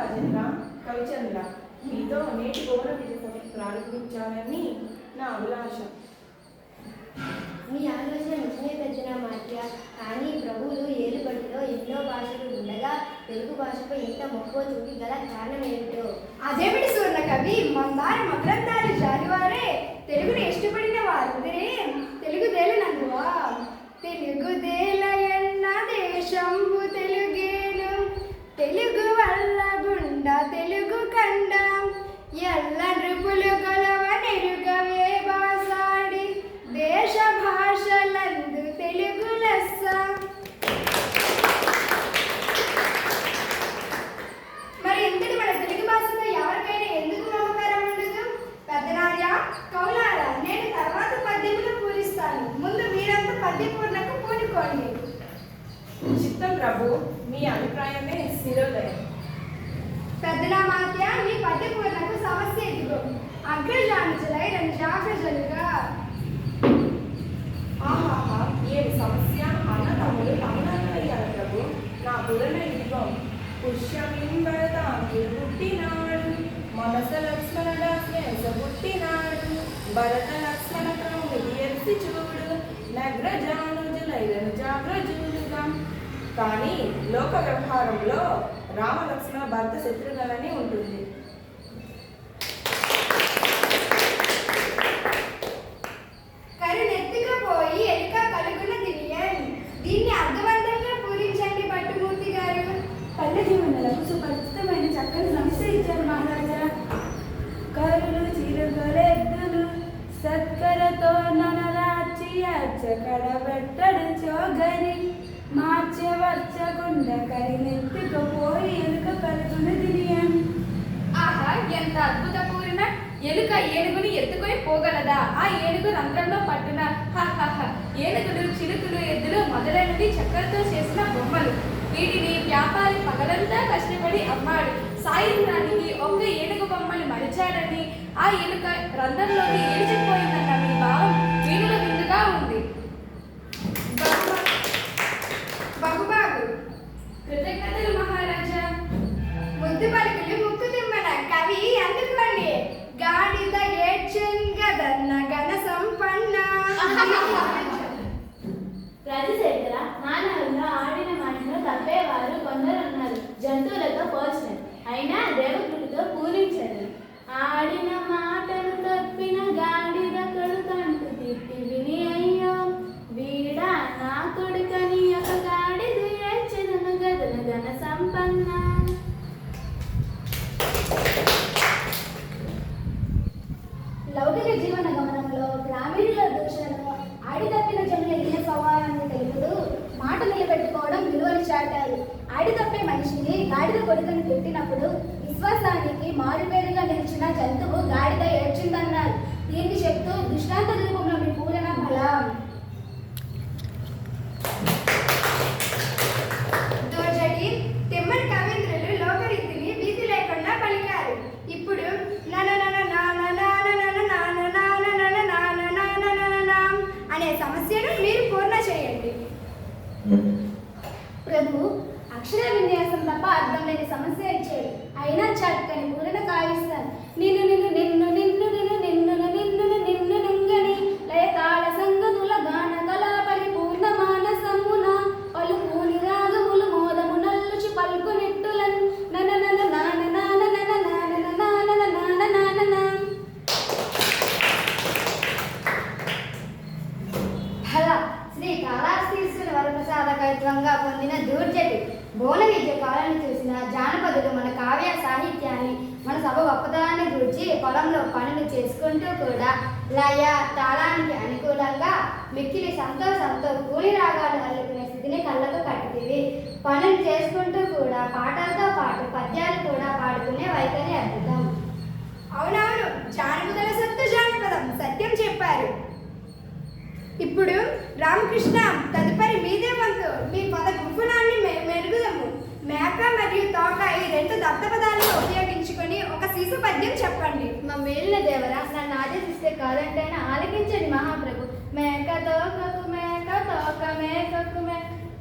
రాజేంద్ర, కవిచంద్ర, మీతో నేటి గౌరవ విజయ ప్రారంభించాలని నా అభిలాష. మీ ఆలోచన నిజమే పెద్దన మాట్య. కానీ ప్రభువులు ఏలుబడిలో ఎన్నో భాషలు ఉండగా తెలుగు భాషపై ఇంత మక్కువ చూపి గల కారణం ఏమిటో? అదేమిటి సూర్ణ కవి, మందార మకరందాలు జాలివారే తెలుగుని ఇష్టపడిన వారందరే తెలుగుదేలనందువా? తెలుగుదేలయన్న దేశంబు తెలుగేను, తెలుగు వల్ల గుండ తెలుగు కండ, ఎల్ల నృపులు గొలవ నెరుగవే బాసాడి దేశ భాషలందు తెలుగు లెస్స. మరి ఇంతటి మన తెలుగు భాషతో ఎవరికైనా ఎందుకు మమకారం ఉండదు? పెద్దనార్య, కౌలారా, నేను తర్వాత పద్యములు పూరిస్తాను. ముందు మీరంతా పద్యపూర్ణకు పూనుకోండి. చిత్తం ప్రభు, మీ అభిప్రాయమే శిరోదయం. పెద్దనామాత్య, మీ పద్యపూర్ణకు సమస్య ఇదిగో. అగ్రజానుజులై రంజాగ్రజులుగా. ఆహాహా, ఏమి సమస్య! అన్నదమ్ములు తమ్ముడయ్యారు ప్రభు. నా పూరణ ఇదిగో. పుష్యమింబరదాంగి పుట్టినాడు, మనస లక్ష్మణ శ్రేష పుట్టినాడు, భరత లక్ష్మణ క్రౌమిది ఎత్తి చూడు, నగ్రజానుజులైరను జాగ్రజులుగా. కానీ లోక వ్యవహారంలో రామ లక్ష్మణ భరత శత్రుఘ్నులని ఉంటుంది. కరునెత్తుగా పోయి ఎలుక కలుగున దివ్యన్. దీన్ని అర్థవంతంగా పూరించండి పట్టుమూర్తి గారు. పల్లె జీవనాలకు సుపరిచితమైన చక్కని సమస్య ఇచ్చారు మహారాజా. కరులు చిరుగలెద్దులు సత్కరతో ననరాచి కడబెట్టడు చోగరి, మార్చవర్చగుండ కరినెత్తుకుపోయి ఎలుక కలుగున దివ్యన్. ఆహా, ఎంత అద్భుతపూర్ణ! ఎలుక ఏనుగుని ఎత్తుకొని పోగలదా? ఆ ఏనుగు రంధ్రంలో పట్టున. ఏనుగులు, చిలుకలు, ఎద్దులు మొదలైనవి చక్కెరతో చేసిన బొమ్మలు. వీటిని వ్యాపారి పగలంతా కష్టపడి అమ్మాడు. సాయంత్రానికి ఒక్క ఏనుగు బొమ్మలు మరిచాడని ఆ ఎలుక రంధ్రంలోకి ఈడ్చిపోయిందన్న మీ భావం వీణుల విందుగా ఉంది. బహుబాగు. కృతజ్ఞతలు మహారాజా. ముద్దు పలుకులు ముక్కు తిమ్మన. కవి అందుకోండి. గాడిద ఏడ్చెంగదన్న ఘన సంపన్న. రజశేఖర, మానవుల్లో ఆడిన మాటను తప్పేవారు కొందరు ఉన్నారు. జంతువులతో పోల్చినది, అయినా దేవకుడితో పూరించదు. ఆడిన మాటను తప్పిన గాడిద కొడుకంటూ తిట్టి విని, అయ్యో వీడా నా కొడుకని ఒక గాడిద ఏడ్చెదను గదన ఘన సంపన్న. లౌకిక జీవన గమనంలో గ్రామీణుల దూషణను, ఆడితప్పిన జనుల ఈన స్వభావాన్ని తెలుపుతూ మాట నిలబెట్టుకోవడం విలువలు చాటారు. ఆడితప్పే మనిషిని గాడిద కొడుకుని పెట్టినప్పుడు విశ్వాసానికి మారుపేరుగా నిలిచిన జంతువు గాడిద ఏడ్చిందన్నారు. దీన్ని చెప్తూ దృష్టాంత రూపంలో మీ పూరణ బలం. దోజడి తెమ్మని కవీంద్రులు లోకరీతిని వీధి లేకుండా పలికారు. ఇప్పుడు అనే సమస్యను మీరు పూర్ణ చేయండి. ప్రభు, అక్షర విన్యాసం తప్ప అర్థం లేని సమస్య ఇచ్చారు. అయినా చక్కని పూరణ కావిస్తాను. నిన్ను నిన్ను నిన్ను నిన్ను నిన్ను నిన్ను నిన్ను నిన్ను నింగని లయ తాళ సంగతుల గాన కళాపరి పూర్ణ మానసమున పలుకూని రాగములు మోదము నల్లుచి పలుకు నెట్టులన్ నన నన నాన నాన నన నాన నాన నాన నాన నా. ఫల శ్రీ కాళహస్తీశ్వర వరప్రసాద కవిత్వంగా పొందిన దూర్జటి బోన విద్య కాలను చూసిన జానపదులు మన కావ్య సాహిత్యాన్ని, మన సభ గొప్పతనాన్ని గురించి పొలంలో పనులు చేసుకుంటూ కూడా లయ తాళానికి అనుకూలంగా మిక్కిలి సంతోషంతో కూలి రాగాలు అల్లుకునే స్థితిని కళ్ళకు కట్టింది. పనులు చేసుకుంటూ కూడా పాటలతో పాటు పద్యాలు కూడా పాడుకునే వైఖరి అద్భుతం. అవునవును, జానపదుల సత్తు జానపదం. సత్యం చెప్పారు. ఇప్పుడు రామకృష్ణ, తదుపరి మీదే వంతు. మీ పద గుంపునాన్ని మెరుగుదము. మేక మరియు తోక ఈ రెండు దత్తపదాలను ఉపయోగించుకొని ఒక శిశు పద్యం చెప్పండి. మా మేలిన దేవరా, నన్ను ఆదేశిస్తే కాదంటేనా ఆలకించండి మహాప్రభు. మేక తోకకు మేక తోక మేకకు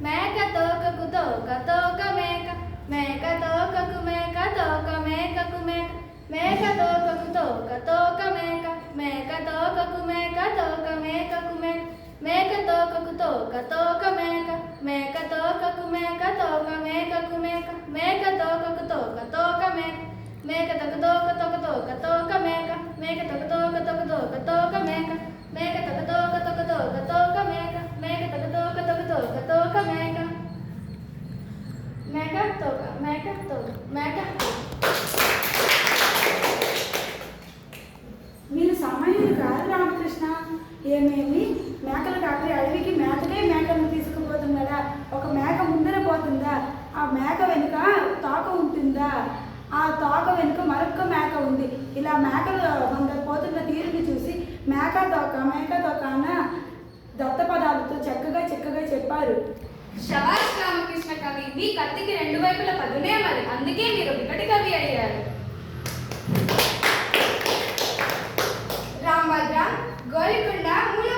మేక తోకకు తోక తోక మేక మేక తోకకు మేక తోక తోక మేక మేక తోకకు మేక తోక మేకకు మేక మేక తోకకు తోక తోక మేక మేక తోకకు మేక తోక మేకకు మేక మేక తోకకు తోక తోక మేక మేక తోక తోక తోక తోక తోక మేక మేక తోక తోక తోక తోక తోక మేక మేక తోక తోక తోక తోక తోక మేక మేక తోక తోక తోక తోక తోక మేక మేక తోక మేక తోక మేక మీరు సామాన్యులు కాదు రామకృష్ణ. ఏమేమి మేకలు కాపరి అడవికి మేకనే మేకలను తీసుకుపోతున్నాడా? ఒక మేక ముందర పోతుందా? ఆ మేక వెనుక తోక ఉంటుందా? ఆ తోక వెనుక మరొక మేక ఉంది. ఇలా మేకలు కొందరు పోతున్న తీరుని చూసి మేక తోక అన్న దత్త పదాలతో చక్కగా చెప్పారు. శభాష్ రామకృష్ణ కవి, మీ కత్తికి రెండు వైపుల పదునే మరి, అందుకే మీరు వికటి కవి అయ్యారు. రాంభద్ర, గోలికొండ, మూల